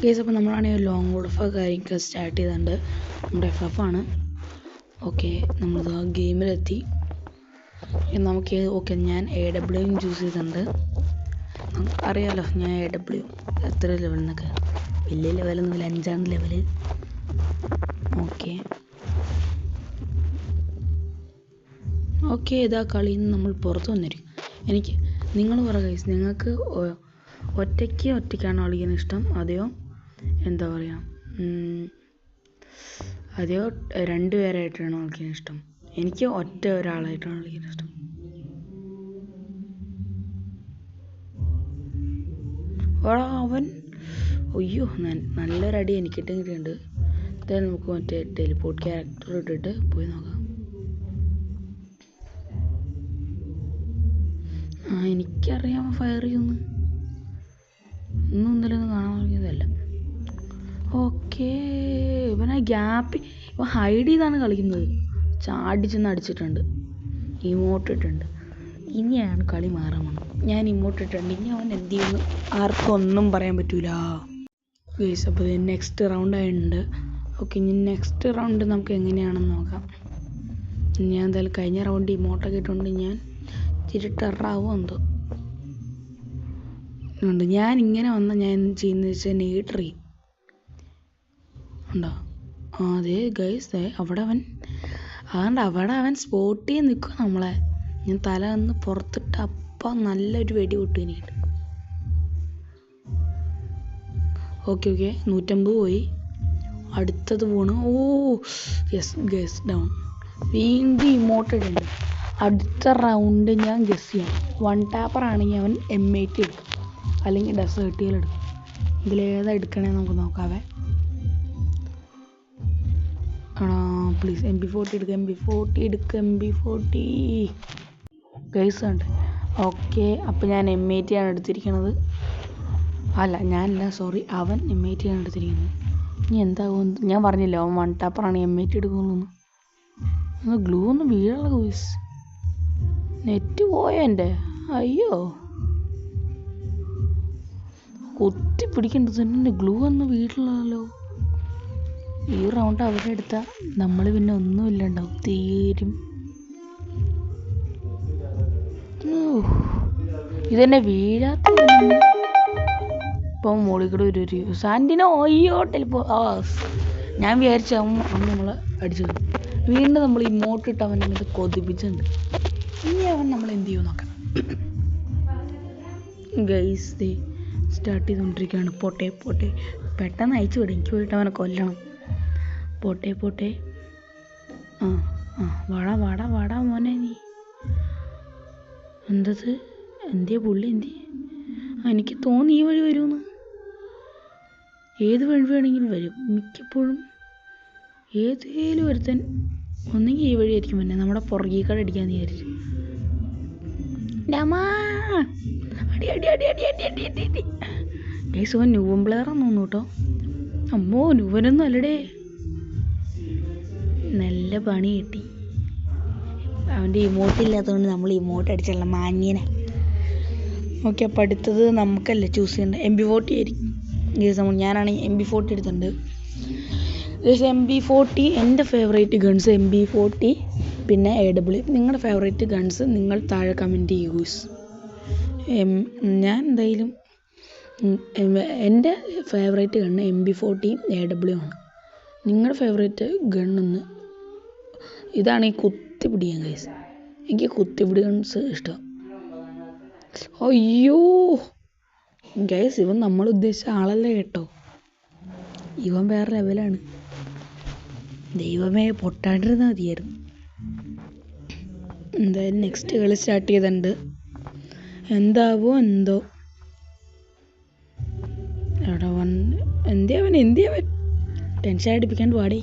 Case അപ്പോൾ നമ്മളാണെങ്കിൽ long wolf കാര്യമൊക്കെ സ്റ്റാർട്ട് ചെയ്തിട്ടുണ്ട്. നമ്മുടെ FF ആണ്. ഓക്കെ, നമ്മളിത് ആ ഗെയിമിലെത്തി. നമുക്ക് ഓക്കെ, ഞാൻ AW ചൂസ് ചെയ്തിട്ടുണ്ട്. അറിയാമല്ലോ ഞാൻ AW എത്ര ലെവൽ എന്നൊക്കെ. വലിയ ലെവലൊന്നുമില്ല, 5-ാം ലെവല്. ഓക്കെ ഇതാ കളിയിൽ നിന്ന് നമ്മൾ പുറത്ത് വന്നിരിക്കും. എനിക്ക് നിങ്ങൾ പറ ഗൈസ്, നിങ്ങൾക്ക് ഒറ്റയ്ക്കാണോ കളിക്കാൻ ഇഷ്ടം, അതെയോ എന്താ പറയുക, അതെയോ 2 പേരായിട്ടാണോ കളിക്കാൻ ഇഷ്ടം? എനിക്ക് ഒറ്റ ഒരാളായിട്ടാണ് കളിക്കാൻ ഇഷ്ടം. അവൻ അയ്യോ നല്ലൊരടി എനിക്ക് കിട്ടിയിട്ടുണ്ട്. എന്തായാലും നമുക്ക് മറ്റേ ടെലിപ്പോർട്ട് ക്യാരക്ടർ ഇട്ടിട്ട് പോയി നോക്കാം. എനിക്കറിയാം ഫയർ ചെയ്യുന്നു. ഇന്നലെ ഒന്നും കാണാൻ തുടങ്ങിയതല്ല. ഓക്കെ, ഇവനെ ഇവൻ ഹൈഡ് ചെയ്താണ് കളിക്കുന്നത്. ചാടിച്ചെന്ന് അടിച്ചിട്ടുണ്ട്, ഇമോട്ട് ഇട്ടുണ്ട്. ഇനിയാണ് കളി മാറാൻ പോണം. ഞാൻ ഇമോട്ട് ഇട്ടുണ്ട്, ഇനി അവൻ എന്ത് ചെയ്യുന്നു ആർക്കും ഒന്നും പറയാൻ പറ്റൂല ഗൈസ്. അപ്പോൾ നെക്സ്റ്റ് റൗണ്ട് ആയിട്ടുണ്ട്. ഓക്കെ, ഇനി നെക്സ്റ്റ് റൗണ്ട് നമുക്ക് എങ്ങനെയാണെന്ന് നോക്കാം. ഞാൻ എന്തായാലും കഴിഞ്ഞ റൗണ്ട് ഇമോട്ടൊക്കെ ഇട്ടുകൊണ്ട് ഞാൻ ഇച്ചിരി ടെററാവും എന്തോ ഉണ്ട്. ഞാൻ ഇങ്ങനെ വന്ന ഞാൻ ചെയ്യുന്നത് വെച്ചാൽ നേട്ടറി ഉണ്ടോ. അതെ ഗൈസ്, അവിടെ അവൻ സ്പോട്ട് ചെയ്യാൻ നിൽക്കുക നമ്മളെ. ഞാൻ തല ഒന്ന് പുറത്തിട്ട് അപ്പം നല്ലൊരു വെടി പൊട്ടു എനിക്ക്. ഓക്കെ 150 പോയി. അടുത്തത് പോണു. Yes guys, down. വീണ്ടും ഇമോട്ടഡ് ഉണ്ട്. അടുത്ത റൗണ്ട് ഞാൻ ഗസ് ചെയ്യാം. 1 ടാപ്പർ ആണെങ്കിൽ അവൻ M80 എടുക്കും, അല്ലെങ്കിൽ ഡെസേർട്ടിയിൽ എടുക്കും. ഇതിലേതാ എടുക്കണേ നമുക്ക് നോക്കാവേ. പ്ലീസ് MP40 എടുക്കുക, MP40 ഗൈസ് ഉണ്ട്. ഓക്കെ, അപ്പോൾ ഞാൻ M80 ആണ് എടുത്തിരിക്കുന്നത്. സോറി, അവൻ M80 ആണ് എടുത്തിരിക്കുന്നത്. ഇനി എന്താകും ഞാൻ പറഞ്ഞില്ല, അവൻ 1 ടാപ്പറാണ് M80 എടുക്കുന്നുള്ളൂ. ഗ്ലൂ ഒന്ന് വീഴുള്ള ഗൈസ്. നെറ്റ് പോയോ എൻ്റെ? അയ്യോ, കുത്തി പിടിക്കേണ്ടത് തന്നെ. ഗ്ലൂ ഒന്ന് വീട്ടിലല്ലോ. ഈ റൗണ്ട് അവിടെ എടുത്താൽ നമ്മൾ പിന്നെ ഒന്നുമില്ലണ്ടാവും, തീരും. ഇതെന്നെ വീഴാത്ത. ഇപ്പം മുകളിൽ കൂടെ ഒരു സാൻഡിനോ അയ്യോട്ടിലിപ്പോൾ ഞാൻ വിചാരിച്ച അവൻ നമ്മളെ അടിച്ചത്. വീണ്ടും നമ്മൾ ഇമോട്ടിട്ട് അവൻ എന്നിട്ട് കൊതിപ്പിച്ചിട്ടുണ്ട്. ഇനി അവൻ നമ്മൾ എന്ത് ചെയ്യുമോ നോക്കാം. ഗൈസ് സ്റ്റാർട്ട് ചെയ്തുകൊണ്ടിരിക്കുകയാണ്. പോട്ടെ പെട്ടെന്ന് അയച്ചു വിടും, എനിക്ക് പോയിട്ട് അവനെ കൊല്ലണം. പോട്ടെ വാടാ മോനെ നീ. എന്തത് എന്തിയാ പുള്ളി എനിക്ക് തോന്നി ഈ വഴി വരുമെന്ന്. ഏത് വഴി വേണമെങ്കിലും വരും മിക്കപ്പോഴും. ഏതേലും ഒരുത്തൻ ഒന്നെങ്കിൽ ഈ വഴി ആയിരിക്കും, പിന്നെ നമ്മുടെ പുറകെ കട അടിക്കാന്ന് വിചാരിച്ചു. അടി ഗൈസ്, അവൻ ന്യൂവൻ പ്ലെയറാന്ന് തോന്നുന്നു കേട്ടോ. അമ്മോ, ന്യൂവനൊന്നും അല്ലടേ. നല്ല പണി കിട്ടി. അവൻ്റെ ഇമോട്ട് ഇല്ലാത്തതുകൊണ്ട് നമ്മൾ ഇമോട്ട് അടിച്ചുള്ള മാന്യനെ. ഓക്കെ, അപ്പോൾ അടുത്തത് നമുക്കല്ലേ ചൂസ് ചെയ്യേണ്ടത്. MP40 ആയിരിക്കും ഗൈസ്. ഞാനാണെങ്കിൽ MP40 എടുത്തിട്ടുണ്ട് ഗൈസ്. MP40 എൻ്റെ ഫേവറേറ്റ് ഗൺസ് MP40 പിന്നെ AW. നിങ്ങളുടെ ഫേവറേറ്റ് ഗൺസ് നിങ്ങൾ താഴെ കമൻറ്റ് ചെയ്യൂ ഗൈസ്. ഞാൻ എന്തായാലും എൻ്റെ ഫേവറേറ്റ് ഗണ്ണ് MP40 AW ആണ്. നിങ്ങളുടെ ഫേവറേറ്റ് ഗണ്ണൊന്ന് ഇതാണ്. ഈ കുത്തിപ്പിടിക്കാൻ ഗൈസ്, എനിക്ക് കുത്തിപ്പിടി ഗൺസ് ഇഷ്ടം. അയ്യോ ഗൈസ്, ഇവൻ നമ്മൾ ഉദ്ദേശിച്ച ആളല്ലേ കേട്ടോ. ഇവൻ വേറെ ലെവലാണ്. ദൈവമേ, പൊട്ടാണ്ടിരുന്നാൽ മതിയായിരുന്നു. എന്തായാലും നെക്സ്റ്റ് കളി സ്റ്റാർട്ട് ചെയ്തിട്ടുണ്ട്. എന്താവോ എന്തോ. എവിടെ എന്തിയവൻ ടെൻഷൻ അടിപ്പിക്കാണ്ട് പാടേ.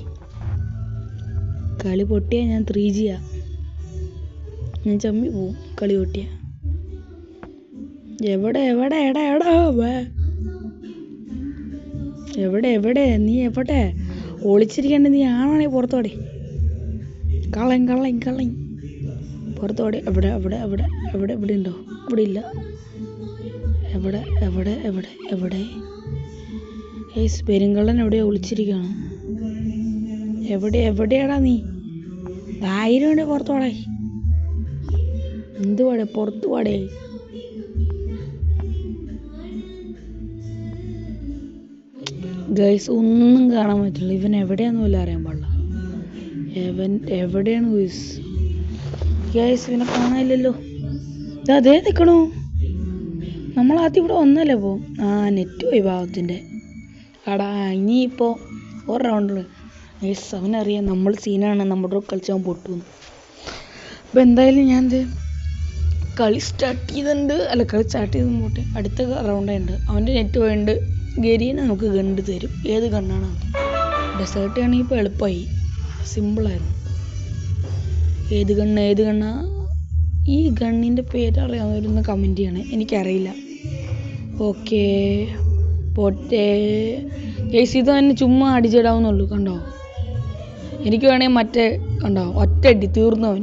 കളി പൊട്ടിയാ ഞാൻ 3G ഞാൻ ചമ്മി പോവും. കളി പൊട്ടിയ എവിടെ നീ എവിടെ ഒളിച്ചിരിക്കേണ്ട? നീ ആണാണേ പുറത്തോടെ. കള്ളൻ പുറത്തോടെ. എവിടെ ഉണ്ടോ? ഇവിടെ ഇല്ല. എവിടെ ഗൈസ് പെരുങ്കള്ളൻ എവിടെയോ ഒളിച്ചിരിക്കുകയാണ്. എവിടെയാടാ നീ? 1000 ഉണ്ട് പുറത്തു പാടേ. എന്ത് പാടേ? പുറത്തു പാടേ. ഗൈസ് ഒന്നും കാണാൻ പറ്റില്ല. ഇവൻ എവിടെയാന്ന് പോലും അറിയാൻ പാടില്ല. എവിടെയാണ് ഗൈസ്? ഇവനെ കാണാനില്ലല്ലോ. അതേ നിൽക്കണു. നമ്മളാദ്യം ഇവിടെ വന്നല്ലേ പോ. നെറ്റ് പോയി ഭാഗത്തിൻ്റെ. ഇനിയിപ്പോൾ ഒരു റൗണ്ടിൽ ഗൈസ് അവനറിയാം നമ്മൾ സീനാണ്, നമ്മുടെ കളിച്ചാൽ പൊട്ടുന്നു. അപ്പോൾ എന്തായാലും ഞാൻ കളി സ്റ്റാർട്ട് ചെയ്തിട്ടുണ്ട്. പോട്ടെ. അടുത്ത റൗണ്ടുണ്ട്. അവൻ്റെ നെറ്റ് പോയിട്ടുണ്ട്. ഗരീനെ നമുക്ക് ഗണ്ട് തരും. ഏത് ഗണ്ണാണ്? ഡെസേർട്ട് ആണെങ്കിൽ ഇപ്പോൾ എളുപ്പമായി, സിമ്പിളായിരുന്നു. ഏത് ഗണ്ണാ? ഈ ഗണ്ണിൻ്റെ പേരറിയാവുന്നവരൊന്ന് കമൻറ്റ് ചെയ്യണേ, എനിക്കറിയില്ല. ഓക്കേ പോട്ടെ ഗൈസ്. ഇത് തന്നെ ചുമ്മാ അടിച്ചിടാവുന്നുള്ളൂ. കണ്ടോ? എനിക്ക് വേണമെങ്കിൽ കണ്ടോ ഒറ്റയടി തീർന്നവൻ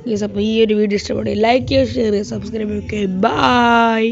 ഗൈസ്. അപ്പോൾ ഈ ഒരു വീഡിയോ ഇഷ്ടപ്പെടുക, ലൈക്ക് ചെയ്യുക, ഷെയർ ചെയ്യുക, സബ്സ്ക്രൈബ് ചെയ്യുക. ബൈ.